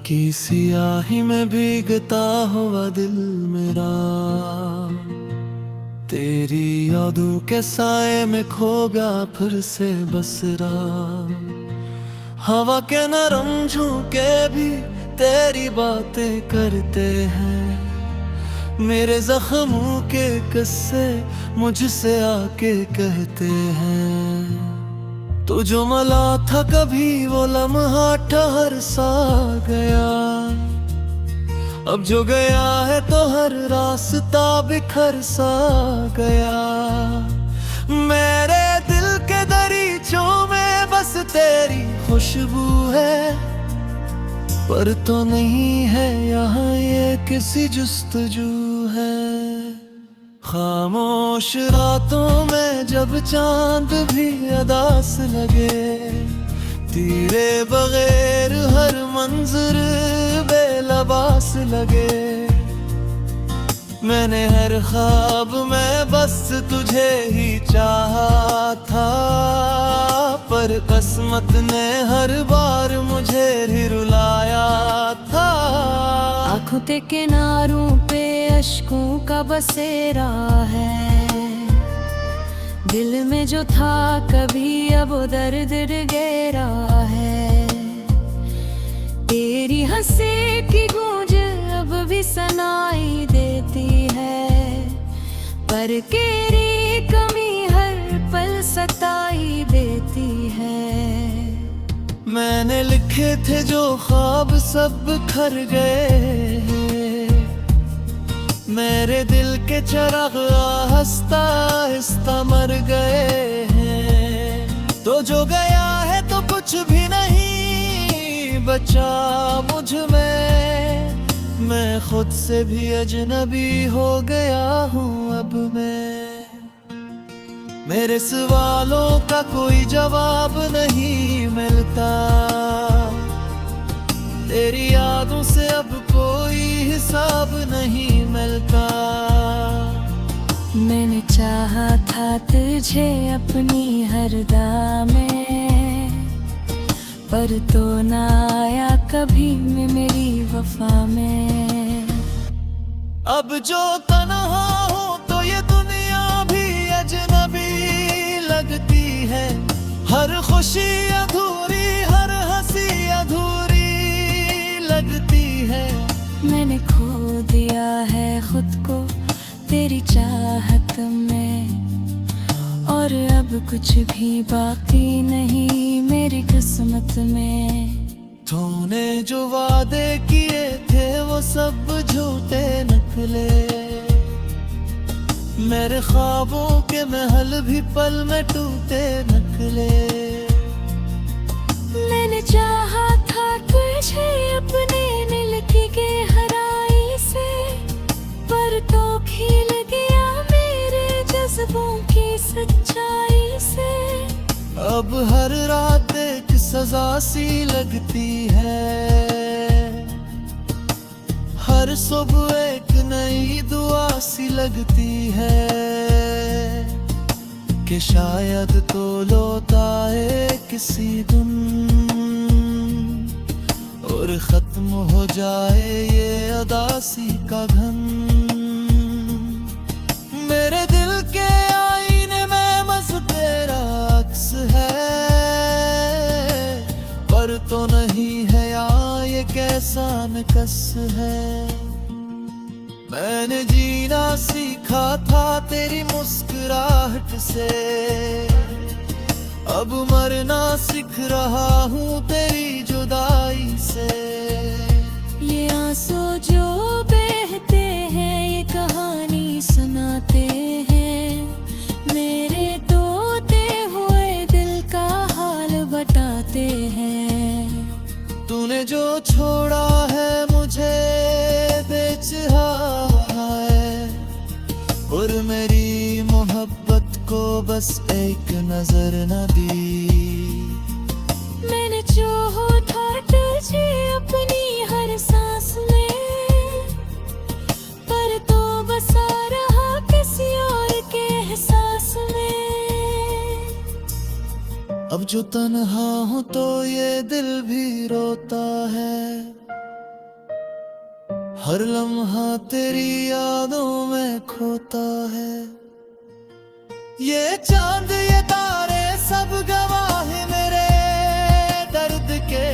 की सियाही में भीगता हुआ दिल मेरा, तेरी यादों के साए में खो गया फिर से बसरा। हवा के नरम झोंके भी तेरी बातें करते हैं, मेरे जख्मों के किस्से मुझसे आके कहते हैं। तू जो मला था कभी वो लम्हा ठहर सा गया, अब जो गया है तो हर रास्ता बिखर सा गया। मेरे दिल के दरीचों में बस तेरी खुशबू है, पर तो नहीं है यहाँ ये किसी जुस्तजू है। खामोश रातों में जब चांद भी अदास लगे, तेरे बगैर हर मंजर बेलबास लगे। मैंने हर ख्वाब में बस तुझे ही चाहा था, पर किस्मत ने हर बार मुझे ही रुलाया था। आँखों के किनारों पे अश्कों का बसेरा है, दिल में जो था कभी अब वो दर्द गहरा है। तेरी हंसी की गूंज अब भी सुनाई देती है, पर तेरी कमी हर पल सताई देती है। मैंने लिखे थे जो ख्वाब सब बिखर गए, मेरे दिल के चिराग आहिस्ता आहिस्ता मर गए हैं। तो जो गया है तो कुछ भी नहीं बचा मुझ में, मैं खुद से भी अजनबी हो गया हूँ अब मैं। मेरे सवालों का कोई जवाब नहीं मिलता, तेरी यादों से अब कोई हिसाब नहीं मिलता। मैंने चाहा था तुझे अपनी हर में, पर तो ना आया कभी मैं मेरी वफा में। अब जो तन्हा हूँ तो ये दुनिया भी अजनबी लगती है। हर खुशी अधूरी, हर हंसी अधूरी लगती है। मैंने खो दिया है खुद को तेरी चाहत में, और अब कुछ भी बाकी नहीं मेरी किस्मत में। तूने जो वादे किए थे वो सब झूठे निकले, मेरे ख्वाबों के महल भी पल में टूटे निकले। मैंने चाहा था तुझे अपने दिल की गहराई से, पर तो खिल गया मेरे जज्बों की सच्चाई से। अब हर रात एक सजा सी लगती है, हर सुबह एक नई दुआ सी लगती है, कि शायद तो लौट आए किसी दिन और खत्म हो जाए ये अदासी का घन। मेरे दिल के आईने में बस तेरा अक्स है, पर तो नहीं है यहाँ ये कैसा नकस है। मैंने जीना सीखा था तेरी मुस्कुराहट से, अब मरना सीख रहा हूँ तेरी जुदाई से। ये आंसू जो बहते हैं ये कहानी सुनाते हैं, मेरे टूटे हुए दिल का हाल बताते हैं। तूने जो छोड़ा है मुझे बेचहा है, और मेरी मोहब्बत को बस एक नजर न दी। मैंने जो था तुझे अपनी हर सांस में, पर तो बसा रहा किसी और के एहसास में। अब जो तन्हा हूँ तो ये दिल भी रोता है, हर लम्हा तेरी यादों में खोता है। ये चांद ये तारे सब गवाह मेरे दर्द के,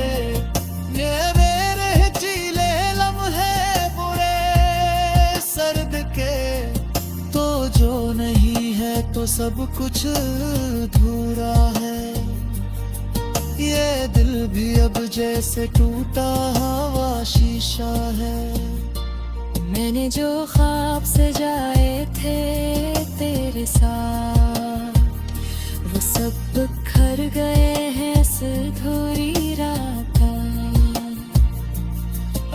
ये मेरे चीले लम्हे बुरे सर्द के। तो जो नहीं है तो सब कुछ अधूरा है। ये दिल भी अब जैसे टूटा हुआ शीशा है। मैंने जो ख्वाब सजाए थे तेरे साथ, वो सब बिखर गए हैं इस अधूरी रात।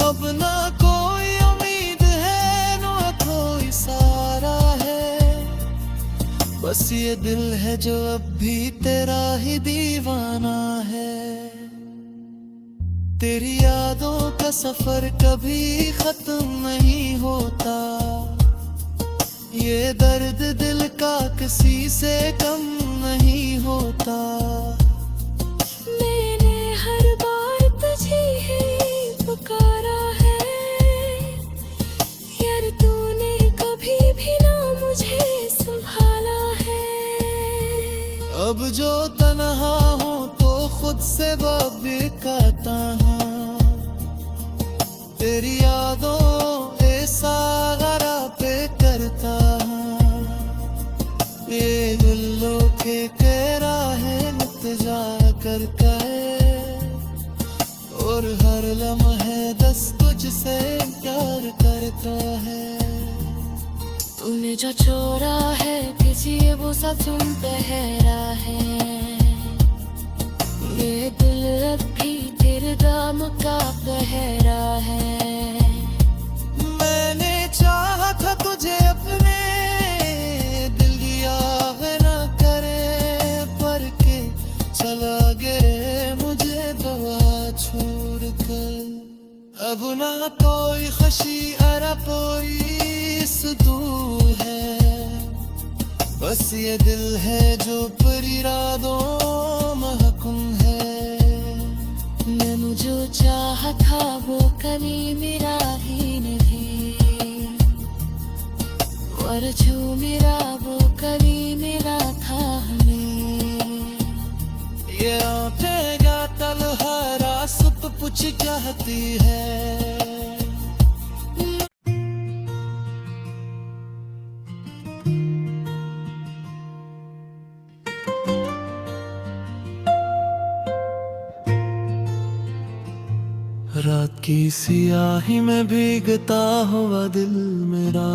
अब ना कोई उम्मीद है ना कोई सहारा है। बस ये दिल है जो अब भी तेरा ही दीवाना है। तेरी यादों का सफर कभी खत्म नहीं होता। ये दर्द दिल का किसी से कम नहीं होता। मैंने हर बार तुझे ही पुकारा है, यार तूने कभी भी ना मुझे संभाला है। अब जो तन्हा हूँ तो खुद से बात कहता हूँ। तेरी यादों ऐसा गरा पे करता हूँ। ये दिलों के कह है नितजा कर कहे, और हर लम्हे दस तुझसे प्यार करता है। तूने जो छोड़ा है किसी वो सब तुम पहरा है। ये दिल अब भी तेरे दाम का पहरा है। मैंने चाहा था तुझे अपने दिल दिया है ना करे, पर के चला गए मुझे दवा छोड़ कर। अब ना कोई खुशी अरा कोई सुकून है। बस ये दिल है जो पर इरादों महकुम है। मैंने जो चाहा था वो कभी मेरा ही नहीं, और जो मेरा वो कभी मेरा था नहीं। ये आंखें क्या तलहरा सब कुछ चाहती है। रात की सियाही में भीगता हुआ दिल मेरा,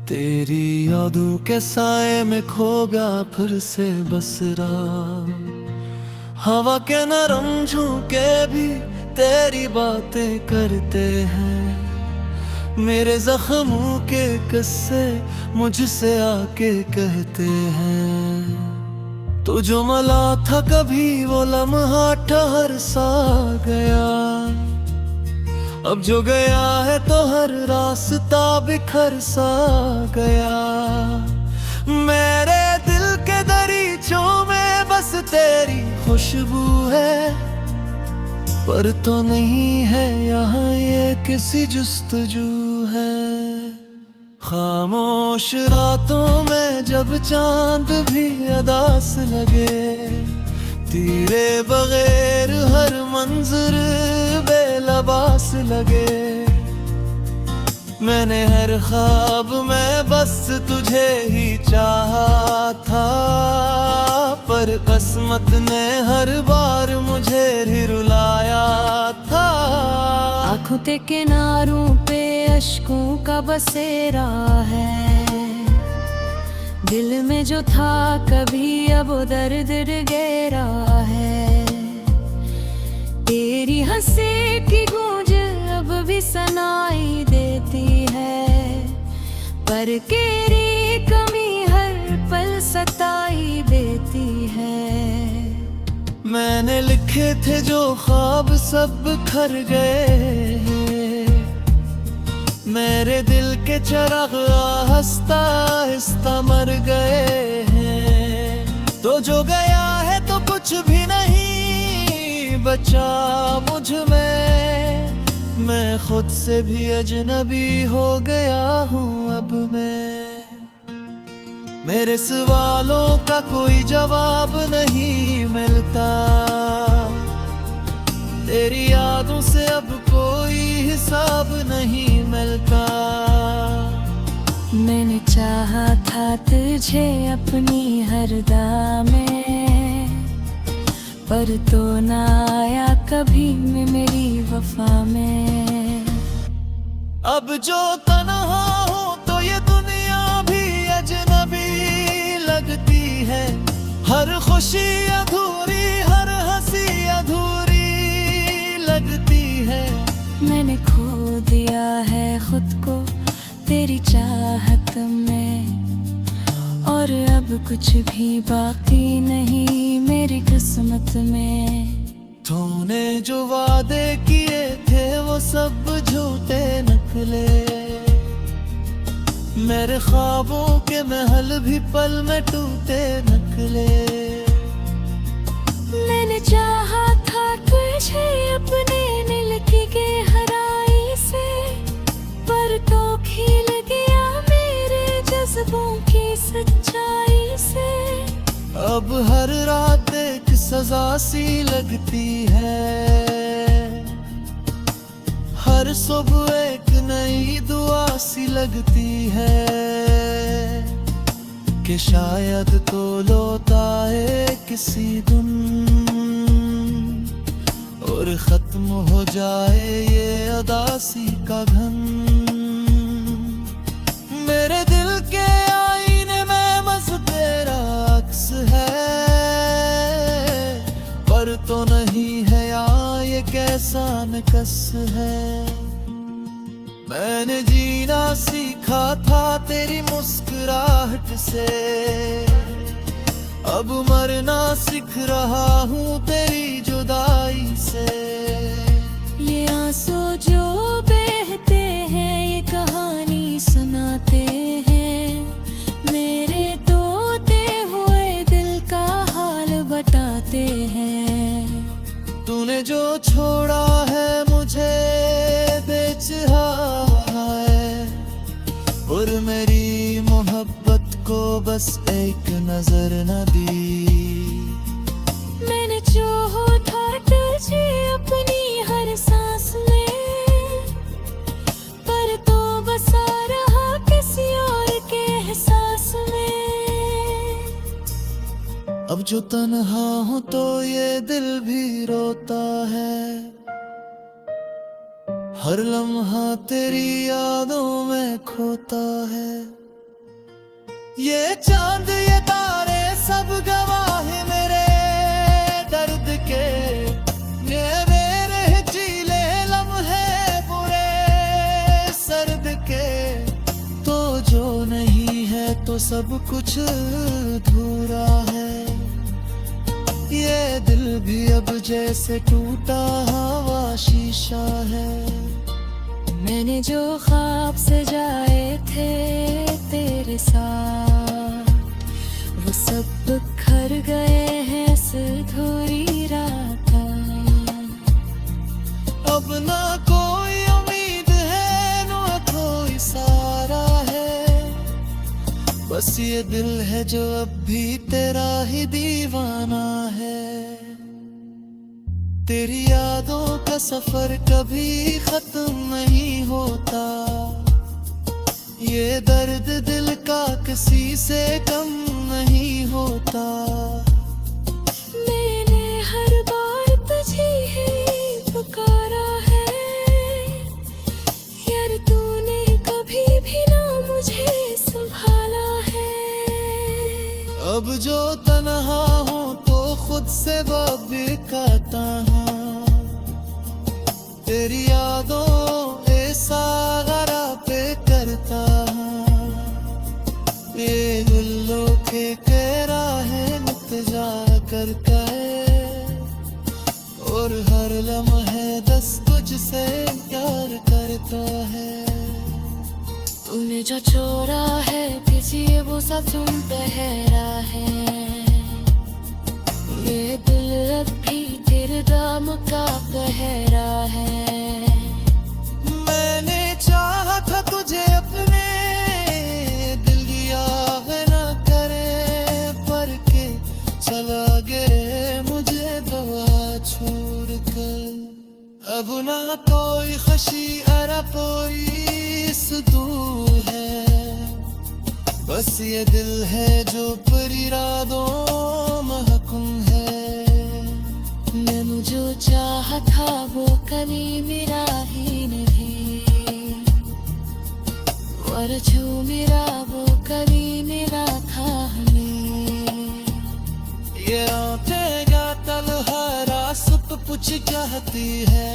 तेरी यादों के साए में खोगा फिर से बसरा। हवा के नरम झोंके भी तेरी बातें करते हैं। मेरे जख्मों के किस्से मुझसे आके कहते हैं। तू जो मला था कभी वो लम्हा ठहर सा गया। अब जो गया है तो हर रास्ता बिखर सा गया। मेरे दिल के दरीचों में बस तेरी खुशबू है, पर तो नहीं है यहाँ ये किसी जुस्तजू है। खामोश रातों में जब चांद भी अदास लगे, तेरे बगैर हर मंजर बेलबास लगे। मैंने हर ख्वाब में बस तुझे ही चाहा था, पर किस्मत ने हर बार मुझे ही रुलाया था। आँखों के किनारों पे अश्कों का बसेरा है। दिल में जो था कभी अब दर्द गहरा है। तेरी हंसी की गूंज अब भी सुनाई देती है, पर तेरी कमी हर पल सताई देती है। मैंने लिखे थे जो ख्वाब सब बिखर गए हैं। मेरे दिल के चिराग आहिस्ता आहिस्ता मर गए हैं। तो जो गया है तो कुछ भी नहीं बचा मुझ में। मैं खुद से भी अजनबी हो गया हूँ अब मैं। मेरे सवालों का कोई जवाब नहीं मिलता, तेरी यादों से अब कोई हिसाब नहीं मिलता। मैंने चाहा था तुझे अपनी हर दा में, पर तो ना आया कभी मैं मेरी वफा में। अब जो तन्हा हूँ तो ये दुनिया भी अजनबी लगती है। हर खुशी अधूरी, हर हंसी अधूरी लगती है। मैंने खो दिया है खुद को तेरी चाहत में, और अब कुछ भी बाकी नहीं मेरी किस्मत में। तूने जो वादे किए थे वो सब झूठे निकले, मेरे ख्वाबों के महल भी पल में टूटे निकले। मैंने चाहा था तुझे अपने दिल की गहराई से, पर तो खिल गया मेरे जज्बों की सच्चाई से। अब हर रात एक सजा सी लगती है, हर सुबह एक नई दुआ सी लगती है, कि शायद तो लौट आए किसी दिन और खत्म हो जाए ये अदासी का घन। मेरे दिल के आईने में बस तेरा अक्स है, पर तो नहीं है यार ये कैसा नकस है। मैंने जीना सीखा था तेरी मुस्कुराहट से, अब मरना सीख रहा हूँ तेरी जुदाई से। ये आंसू जो बहते हैं ये कहानी सुनाते हैं, मेरे टूटे हुए दिल का हाल बताते हैं। तूने जो छोड़ा है मुझे बेचहा है, और मेरी मोहब्बत को बस एक नजर न दी। मैंने चाहा तुझे अपनी हर सांस में, पर तो बसा रहा किसी और के एहसास में। अब जो तन्हा हूँ तो ये दिल भी रोता है, हर लम्हा तेरी यादों में खोता है। ये चांद ये तारे सब गवाह मेरे दर्द के, ये मेरे चीले लम्हे बुरे सर्द के। तो जो नहीं है तो सब कुछ अधूरा है, ये दिल भी अब जैसे टूटा हवा शीशा है। मैंने जो ख्वाब सजाए थे तेरे साथ, वो सब बिखर गए हैं इस अधूरी रात। अब ना कोई उम्मीद है ना कोई सहारा है, बस ये दिल है जो अब भी तेरा ही दीवाना है। तेरी यादों का सफर कभी खत्म नहीं होता, ये दर्द दिल का किसी से कम नहीं होता। मैंने हर बार तुझे ही पुकारा है, यार तूने कभी भी ना मुझे संभाला है। अब जो तन्हा हूँ तो खुद से भी कहता हूँ, तेरी यादों ऐसा गरा पे करता हूँ। ये गुल्लो के कह है नितजा करता है, और हर लम्हे दस तुझसे प्यार करता है। तूने जो छोड़ा है किसी वो सब तुम पहरा है, ये दिल अब भी तेरे दाम का पहरा है। अब ना कोई खशी अरा कोई सुदू है, बस ये दिल है जो पर इरादों महकुम है। मैंने जो चाहा था वो कभी मेरा ही नहीं, और जो मेरा वो कभी मेरा था नहीं। ये लौटेगा तलहारा सब कुछ चाहती है।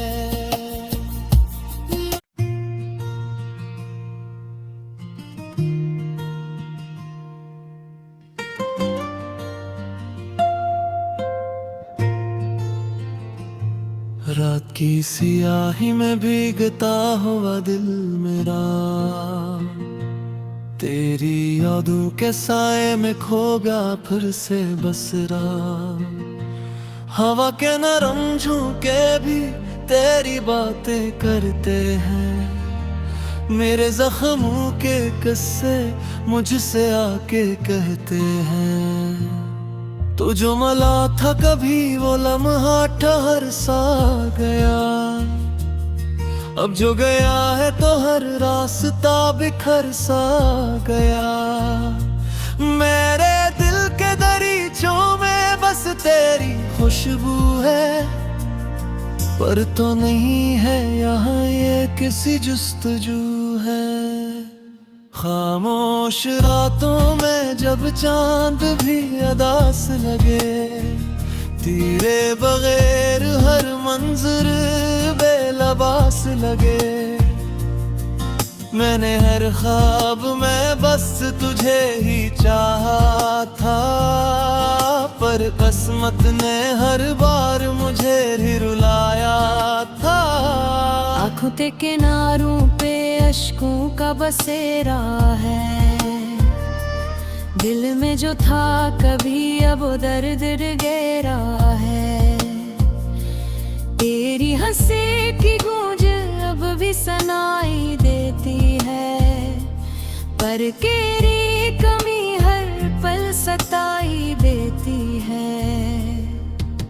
रात की सियाही में भीगता हुआ दिल मेरा, तेरी यादों के साए में खोगा फिर से बसरा। हवा के नरम झोंके भी तेरी बातें करते हैं, मेरे जख्मों के किस्से मुझसे आके कहते हैं। तू जो मला था कभी वो लम्हा ठहर सा गया, अब जो गया है तो हर रास्ता बिखर सा गया। मेरे दिल के दरीचों में बस तेरी खुशबू है, पर तो नहीं है यहाँ ये किसी जुस्तजू है। खामोश रातों में जब चांद भी अदास लगे, तेरे बगैर हर मंजर बेलबास लगे। मैंने हर ख्वाब में बस तुझे ही चाहा था, पर किस्मत ने हर बार मुझे ही रुलाया था। आँखों के किनारों पे अश्कों का बसेरा है, दिल में जो था कभी अब दर्द गहरा है। तेरी हंसी की गूंज अब भी सुनाई देती है, पर तेरी कमी हर पल सताई देती है।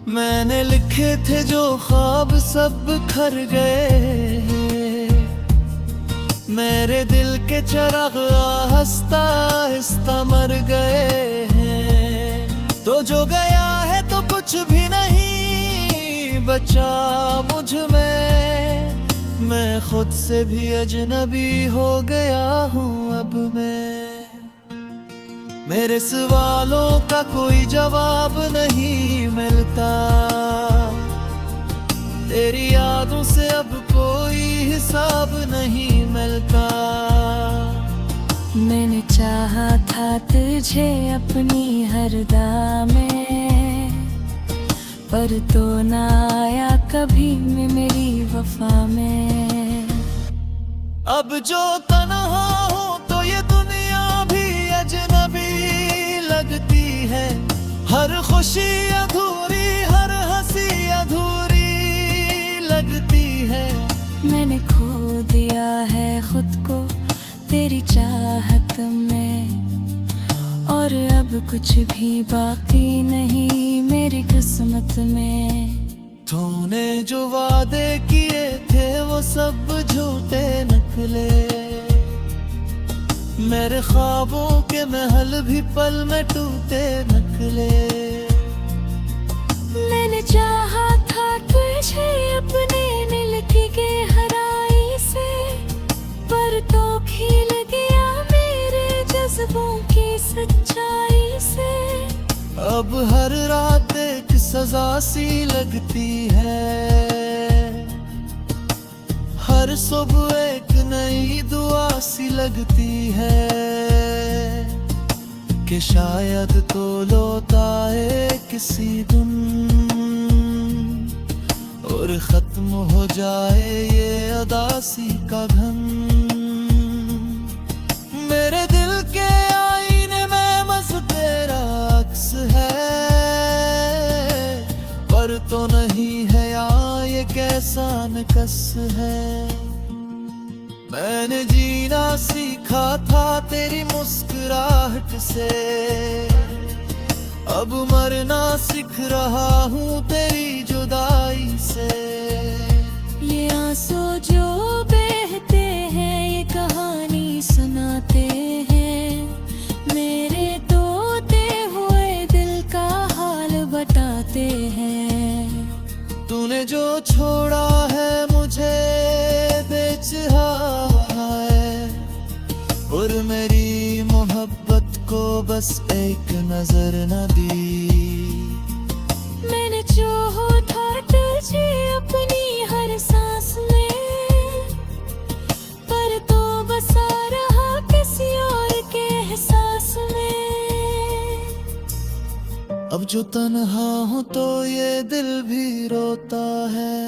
मैंने लिखे थे जो ख्वाब सब बिखर गए, मेरे दिल के चिराग आहिस्ता आहिस्ता मर गए हैं। तो जो गया है तो कुछ भी नहीं बचा मुझ में, मैं खुद से भी अजनबी हो गया हूँ अब मैं। मेरे सवालों का कोई जवाब नहीं मिलता, तेरी यादों से अब कोई हिसाब नहीं मिलता। मैंने चाहा था तुझे अपनी हरदा में, पर तो ना आया कभी मैं मेरी वफा में। अब जो तन्हा हूँ तो ये दुनिया भी अजनबी लगती है, हर खुशी अधूरी हर हंसी अधूरी लगती है। मैंने खो दिया है खुद को तेरी चाहत में, और अब कुछ भी बाकी नहीं मेरी किस्मत में। तूने जो वादे किए थे वो सब झूठे निकले, मेरे ख्वाबों के महल भी पल में टूटे निकले। मैंने चाहा था तुझे अपने दिल की गहराई से, पर तो खिल गया मेरे जज्बों की सच्चाई से। अब हर रात एक सजा सी लगती है, हर सुबह एक नई दुआ सी लगती है, कि शायद तो लौट आए किसी दिन और खत्म हो जाए ये अदासी का घन। मेरे दिल के आईने में बस तेरा अक्स है, पर तो नहीं है यहाँ ये कैसा नकस है। मैंने जीना सीखा था तेरी मुस्कुराहट से, अब मरना सीख रहा हूँ तेरी जुदाई से। आंसू जो बहते हैं ये कहानी सुनाते हैं, मेरे तोते हुए दिल का हाल बताते हैं। तूने जो छोड़ा है मुझे बेचहा है, और मेरी मोहब्बत को बस एक नजर न दी। मैंने जो था तुझे अपनी हर सांस में, पर तो बसा रहा किसी और के एहसास में। अब जो तन्हा हूँ तो ये दिल भी रोता है,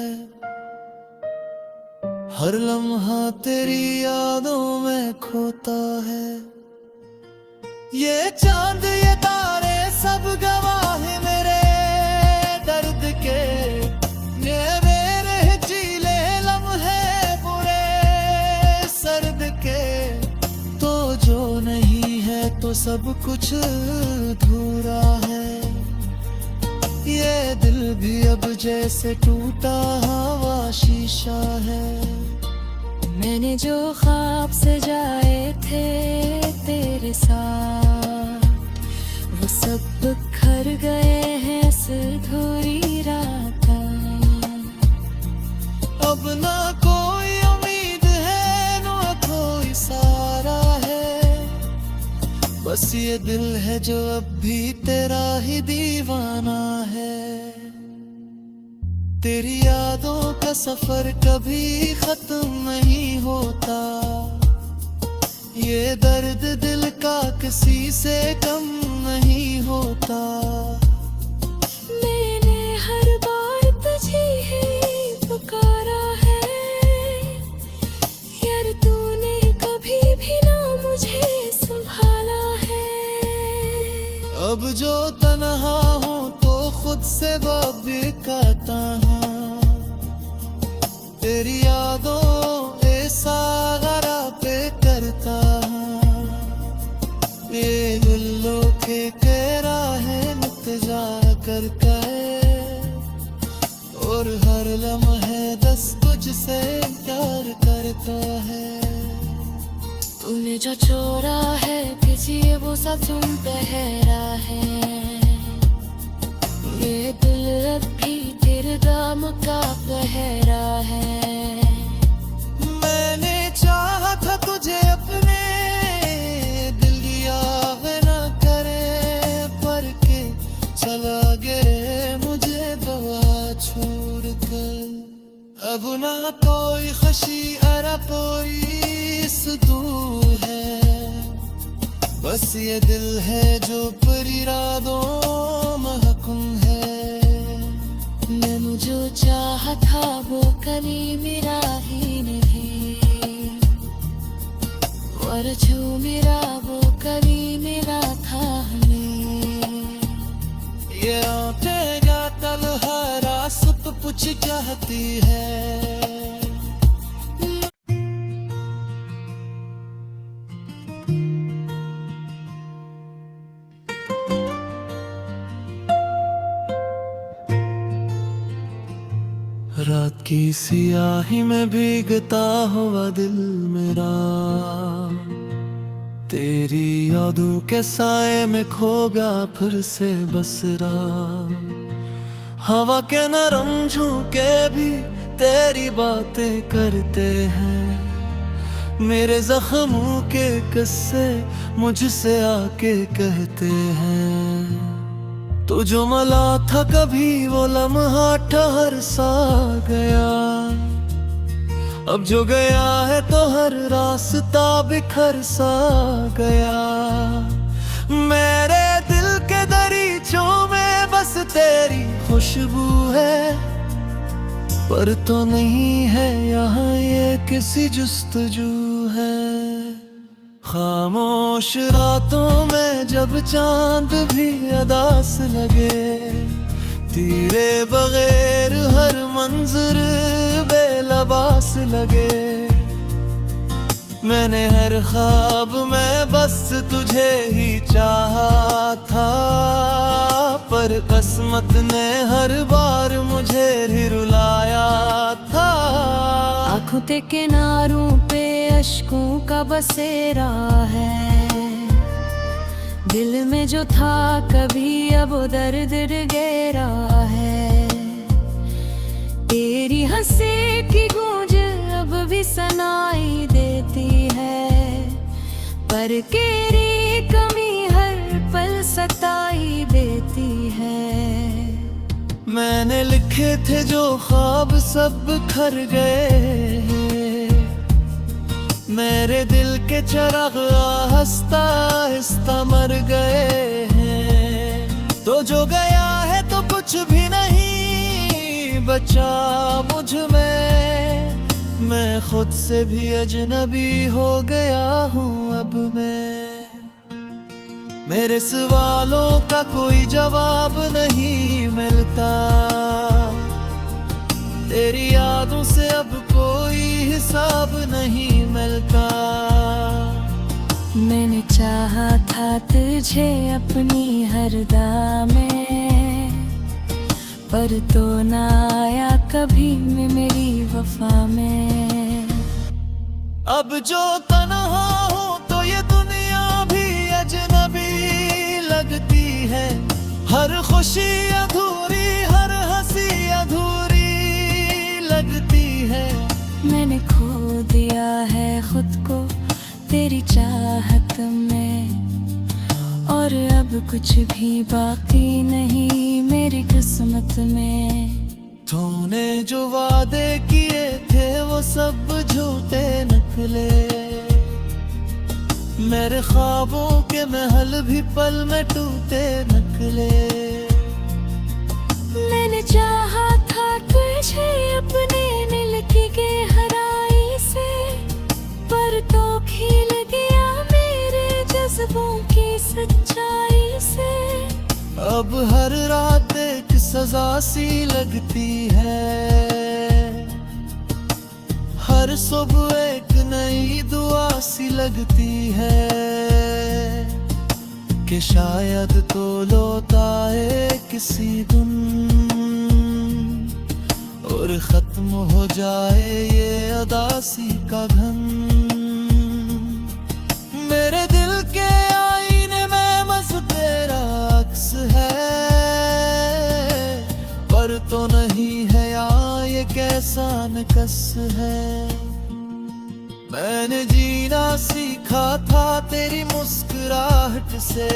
हर लम्हा तेरी यादों में खोता है। ये चांद ये तारे सब गवाह मेरे दर्द के, ये मेरे चीले लम्हे बुरे सर्द के। तो जो नहीं है तो सब कुछ अधूरा है, ये दिल भी अब जैसे टूटा हुआ शीशा है। मैंने जो ख्वाब सजाए थे तेरे साथ, वो सब बिखर गए हैं इस अधूरी रात। अब ना कोई उम्मीद है ना कोई सहारा है, बस ये दिल है जो अब भी तेरा ही दीवाना है। तेरी यादों का सफर कभी खत्म नहीं होता, ये दर्द दिल का किसी से कम नहीं होता। मैंने हर बार तुझे ही पुकारा है, यार तूने कभी भी ना मुझे संभाला है। अब जो तन्हा हूँ तो खुद से बात कहता हूँ, तेरी यादों ऐसा गरा पे करता हूँ। ये गुल्लो के करा है इंतजा करता है, और हर लम्हे दस तुझसे प्यार करता है। तूने जो छोड़ा है पीछे वो सब तुम पहरा है, ये दिल अब भी तेरे दाम का पहरा है। मैंने चाहा था तुझे अपने दिल दिया न करे, पर के चला गिरे मुझे दवा छोड़ कर। अब ना कोई खुशी अरा कोई सुकून है, बस ये दिल है जो पर इरादों महकुम है। मैंने जो चाहा था वो कभी मेरा ही नहीं, और जो मेरा वो कभी मेरा था नहीं। ये आंखें तल हरा सब कुछ चाहती है। रात की सियाही में भीगता हुआ दिल मेरा, तेरी यादों के साए में खोगा फिर से बसरा। हवा के नरम झोंके भी तेरी बातें करते हैं, मेरे जख्मों के किस्से मुझसे आके कहते हैं। तू जो मला था कभी वो लम्हा ठहर सा गया, अब जो गया है तो हर रास्ता बिखर सा गया। मेरे दिल के दरीचों में बस तेरी खुशबू है, पर तो नहीं है यहाँ ये किसी जुस्तजू है। खामोश रातों में जब चांद भी अदास लगे, तेरे बगैर हर मंजर बेलबास लगे। मैंने हर ख्वाब में बस तुझे ही चाहा था, पर किस्मत ने हर बार मुझे ही रुलाया था। आँखों के किनारों पे अश्कों का बसेरा है, दिल में जो था कभी अब वो दर्द गहरा है। तेरी हंसी की गूंज अब भी सुनाई देती है, पर तेरी कमी हर पल सताई देती है। मैंने लिखे थे जो ख्वाब सब बिखर गए, मेरे दिल के चिराग आहिस्ता आहिस्ता मर गए हैं। तो जो गया है तो कुछ भी नहीं बचा मुझ में, मैं खुद से भी अजनबी हो गया हूँ अब मैं। मेरे सवालों का कोई जवाब नहीं मिलता, तेरी यादों से अब कोई हिसाब नहीं मिलता। मैंने चाहा था तुझे अपनी हर दा में, पर तो ना आया कभी मैं मेरी वफा में। अब जो तन्हा हूँ तो ये दुनिया भी अजनबी लगती है। हर खुशी अधूरी, हर हंसी अधूरी लगती है। मैंने खो दिया है खुद को तेरी चाहत में, और अब कुछ भी बाकी नहीं मेरी किस्मत में। तूने जो वादे किए थे वो सब झूठे निकले, मेरे ख्वाबों के महल भी पल में टूटे निकले। मैंने चाहा था तुझे अपने दिल की गहराई से, पर तो खिल गया मेरे जज्बों की सच्चाई से। अब हर रात एक सजा सी लगती है, हर सुबह एक नई दुआ सी लगती है, कि शायद तो लौट आए किसी दिन और खत्म हो जाए ये अदासी का घन। मेरे दिल के आईने में बस तेरा अक्स है, पर तो नहीं है यहाँ ये कैसा नकस है। मैंने जीना सीखा था तेरी मुस्कुराहट से,